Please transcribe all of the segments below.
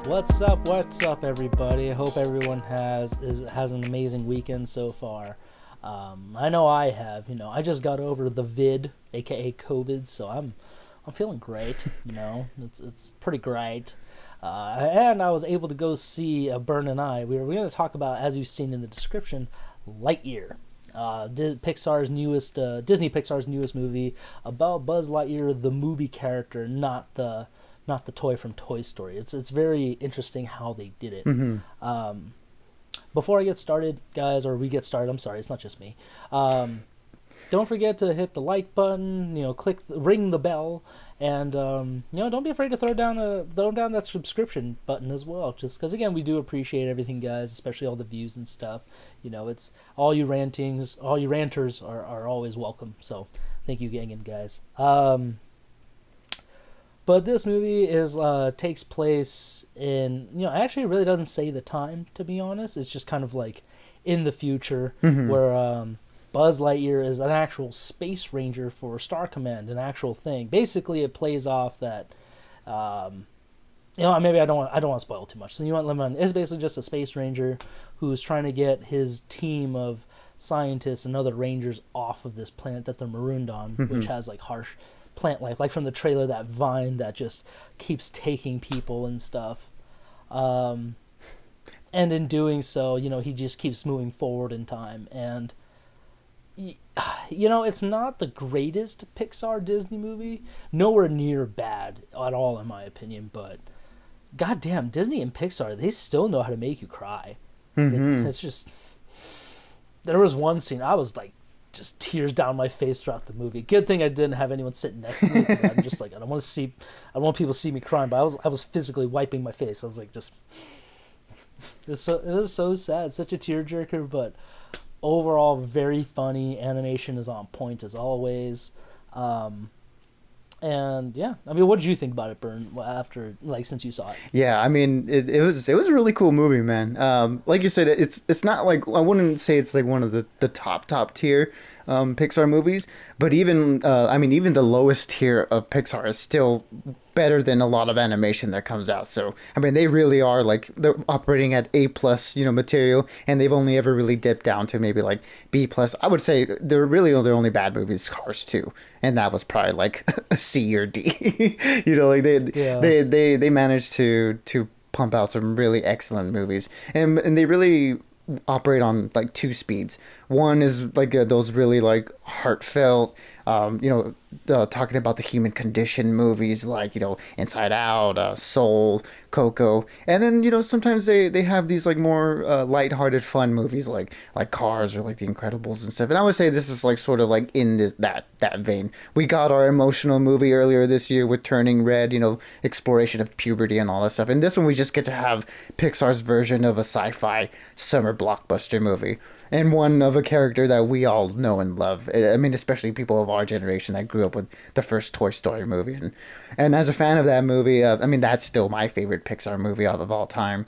What's up, everybody? I hope everyone has an amazing weekend so far. I know I have. I just got over the vid, aka COVID, so I'm feeling great. It's pretty great. And I was able to go see Bern and I. We're going to talk about, as you've seen in the description, Lightyear. Disney Pixar's newest movie about Buzz Lightyear, the movie character, not the toy from Toy Story. It's very interesting how they did it. Mm-hmm. Before I get started, guys, or we get started, I'm sorry, it's not just me. Don't forget to hit the like button, ring the bell, and don't be afraid to throw down that subscription button as well. Just because, again, we do appreciate everything, guys, especially all the views and stuff. It's all you ranters are always welcome. So thank you again, guys. But this movie takes place in, actually it really doesn't say the time, to be honest. It's just kind of like in the future, Mm-hmm. where Buzz Lightyear is an actual space ranger for Star Command, an actual thing. Basically, it plays off that, maybe I don't want to spoil too much. So it's basically just a space ranger who's trying to get his team of scientists and other rangers off of this planet that they're marooned on, Mm-hmm. which has like harsh plant life, like from the trailer, that vine that just keeps taking people and stuff. And in doing so, he just keeps moving forward in time. And it's not the greatest Pixar Disney movie, nowhere near bad at all in my opinion, but goddamn, Disney and Pixar, they still know how to make you cry. Mm-hmm. It's just, there was one scene I was like just tears down my face throughout the movie. Good thing I didn't have anyone sitting next to me, because I'm just like, I don't want people to see me crying, but I was physically wiping my face. I was like, just, it is so sad, such a tearjerker, but overall very funny. Animation is on point as always. And yeah, what did you think about it, Bern, after, since you saw it? Yeah, it was a really cool movie, man. Like you said, it's not like, I wouldn't say it's like one of the top tier Pixar movies, but even the lowest tier of Pixar is still better than a lot of animation that comes out. So they really are they're operating at A plus material, and they've only ever really dipped down to maybe like B plus. I would say their only bad movies, Cars 2, and that was probably like a C or D. They managed to pump out some really excellent movies, and they really operate on like two speeds. One is like those really like heartfelt talking about the human condition movies, like Inside Out, Soul, Coco, and then sometimes they have these like more lighthearted fun movies like Cars or like The Incredibles and stuff. And I would say this is like sort of like in that vein. We got our emotional movie earlier this year with Turning Red, exploration of puberty and all that stuff, and this one we just get to have Pixar's version of a sci-fi summer blockbuster movie, and one of a character that we all know and love. Especially people of our generation that grew up with the first Toy Story movie. And as a fan of that movie, that's still my favorite Pixar movie of all time.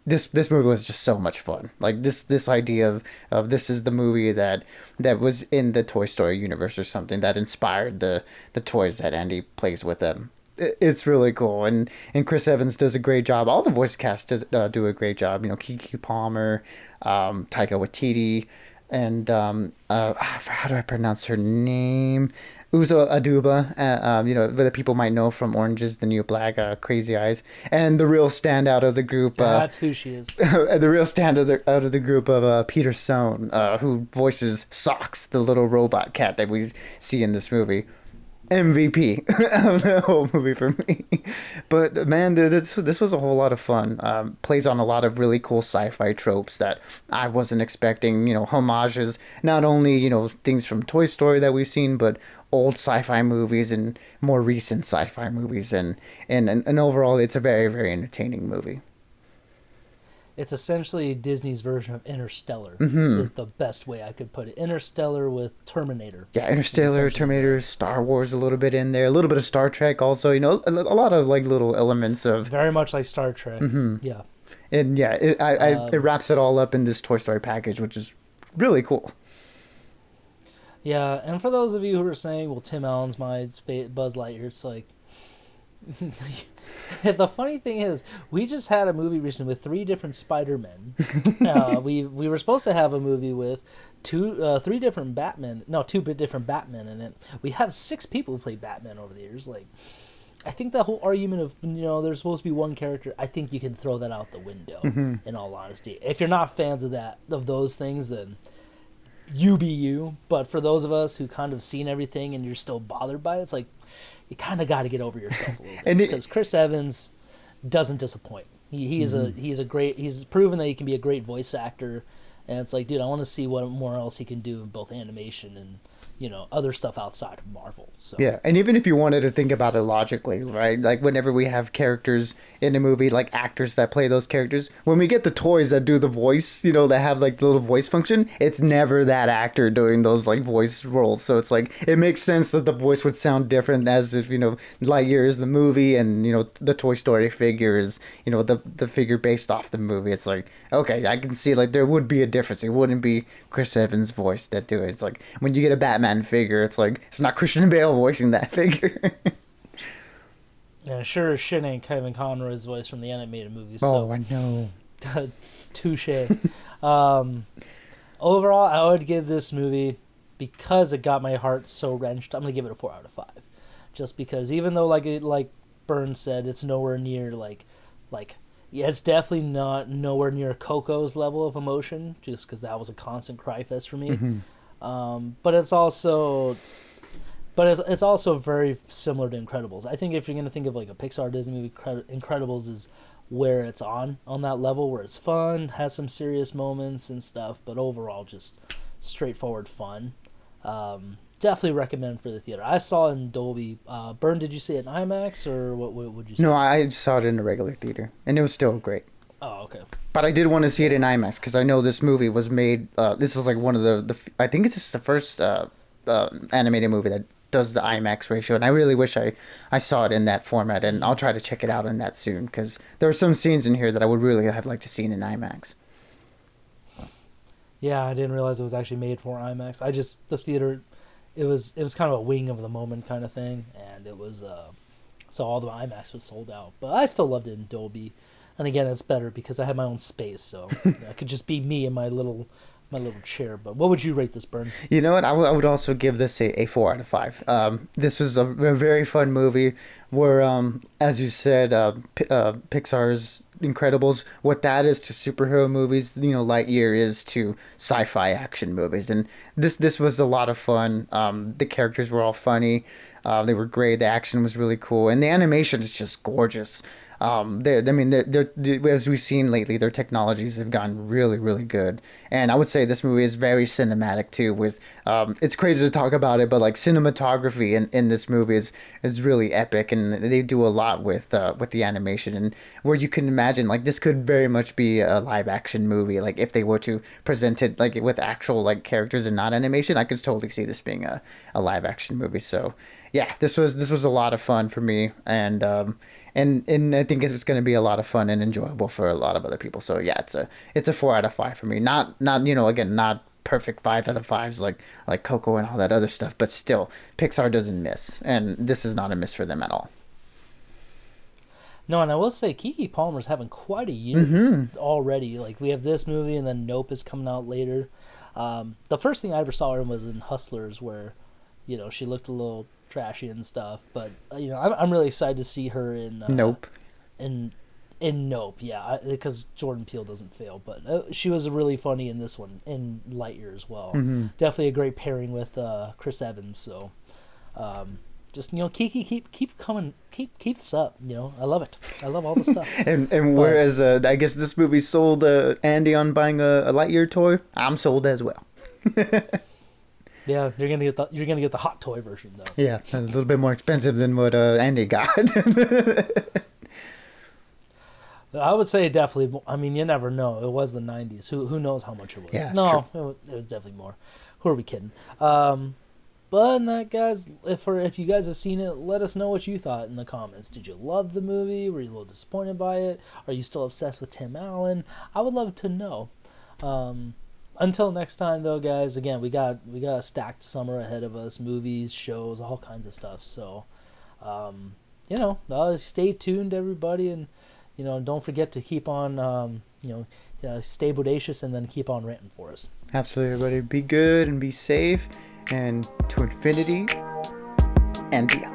This movie was just so much fun. Like this idea of this is the movie that was in the Toy Story universe or something that inspired the toys that Andy plays with them. It's really cool, and Chris Evans does a great job. All the voice cast do a great job. Keke Palmer, Taika Waititi, and how do I pronounce her name? Uzo Aduba. That people might know from Orange Is the New Black, Crazy Eyes, and the real standout of the group. That's who she is. The real standout out of the group of Peter Sohn, who voices Socks, the little robot cat that we see in this movie. MVP of the whole movie for me. But man, dude, this was a whole lot of fun. Plays on a lot of really cool sci-fi tropes that I wasn't expecting. Homages, not only things from Toy Story that we've seen, but old sci-fi movies and more recent sci-fi movies, and overall it's a very, very entertaining movie. It's essentially Disney's version of Interstellar, Mm-hmm. is the best way I could put it. Interstellar with Terminator. Yeah, Interstellar, Terminator, Star Wars a little bit in there, a little bit of Star Trek also, a lot of like little elements of... Very much like Star Trek. Mm-hmm. Yeah. And yeah, it wraps it all up in this Toy Story package, which is really cool. Yeah, and for those of you who are saying, well, Tim Allen's my Buzz Lightyear, it's like, The funny thing is, we just had a movie recently with three different Spider-Men. We were supposed to have a movie with three different Batman. No, two different Batmen in it. We have six people who play Batman over the years. Like, I think that whole argument of there's supposed to be one character. I think you can throw that out the window. In all honesty, if you're not fans of those things, then you be you. But for those of us who kind of seen everything and you're still bothered by it, it's like you kind of got to get over yourself a little bit. Because Chris Evans doesn't disappoint. He's proven that he can be a great voice actor, and it's like, dude, I want to see what more else he can do in both animation and other stuff outside of Marvel. So yeah, and even if you wanted to think about it logically, right? Like whenever we have characters in a movie, like actors that play those characters, when we get the toys that do the voice, that have like the little voice function, it's never that actor doing those like voice roles. So it's like it makes sense that the voice would sound different, as if Lightyear is the movie and the Toy Story figure is the figure based off the movie. It's like, okay, I can see like there would be a difference. It wouldn't be Chris Evans' voice that do it. It's like when you get a Batman figure, it's like it's not Christian Bale voicing that figure. Yeah, sure as shit ain't Kevin Conroy's voice from the animated movie. Oh, I know. Touche. Overall, I would give this movie, because it got my heart so wrenched, I'm gonna give it a 4 out of 5. Just because, even though like Burns said, it's nowhere near like yeah, it's definitely not nowhere near Coco's level of emotion, just because that was a constant cry fest for me. But it's also very similar to Incredibles. I think if you're going to think of like a Pixar Disney movie, Incredibles is where it's on that level, where it's fun, has some serious moments and stuff, but overall just straightforward fun. Definitely recommend for the theater. I saw it in Dolby. Bern, did you see it in IMAX, or what would you say? No, I saw it in a regular theater, and it was still great. Oh, okay. But I did want to see it in IMAX because I know this movie was made. This is like one of the I think it's just the first animated movie that does the IMAX ratio, and I really wish I saw it in that format, and I'll try to check it out in that soon because there are some scenes in here that I would really have liked to see in IMAX. Yeah, I didn't realize it was actually made for IMAX. The theater, it was kind of a wing of the moment kind of thing, and it was so all the IMAX was sold out. But I still loved it in Dolby. And again, it's better because I have my own space, so I could just be me in my little chair. But what would you rate this, Bern? You know what? I would also give this a 4 out of 5. This was a very fun movie where, as you said, Pixar's Incredibles, what that is to superhero movies, Lightyear is to sci-fi action movies. And this was a lot of fun. The characters were all funny. They were great. The action was really cool. And the animation is just gorgeous. They're as we've seen lately, their technologies have gotten really, really good. And I would say this movie is very cinematic too. With it's crazy to talk about it, but like cinematography in this movie is really epic, and they do a lot with the animation, and where you can imagine like this could very much be a live action movie. Like if they were to present it like with actual like characters and not animation, I could totally see this being a live action movie. So yeah, this was a lot of fun for me, and I think it's going to be a lot of fun and enjoyable for a lot of other people. So yeah, it's a 4 out of 5 for me. Not again, not perfect 5 out of 5s like Coco and all that other stuff, but still Pixar doesn't miss, and this is not a miss for them at all. No, and I will say Keke Palmer's having quite a year already. Like we have this movie, and then Nope is coming out later. The first thing I ever saw her in was in Hustlers, where she looked a little trashy and stuff, but I'm really excited to see her in Nope. In Nope, yeah, because Jordan Peele doesn't fail. But she was really funny in this one, in Lightyear as well. Definitely a great pairing with Chris Evans. So, just Kiki, keep coming, keep this up. I love it. I love all the stuff. and whereas I guess this movie sold Andy on buying a Lightyear toy, I'm sold as well. Yeah, you're gonna get the hot toy version though. Yeah, a little bit more expensive than what Andy got. I would say definitely. I mean, you never know. It was the '90s. Who knows how much it was? Yeah, no, it was definitely more. Who are we kidding? But in that, guys, if you guys have seen it, let us know what you thought in the comments. Did you love the movie? Were you a little disappointed by it? Are you still obsessed with Tim Allen? I would love to know. Until next time, though, guys. Again, we got a stacked summer ahead of us. Movies, shows, all kinds of stuff. So, stay tuned, everybody, and don't forget to keep on stay bodacious and then keep on ranting for us. Absolutely, everybody. Be good and be safe, and to infinity and beyond.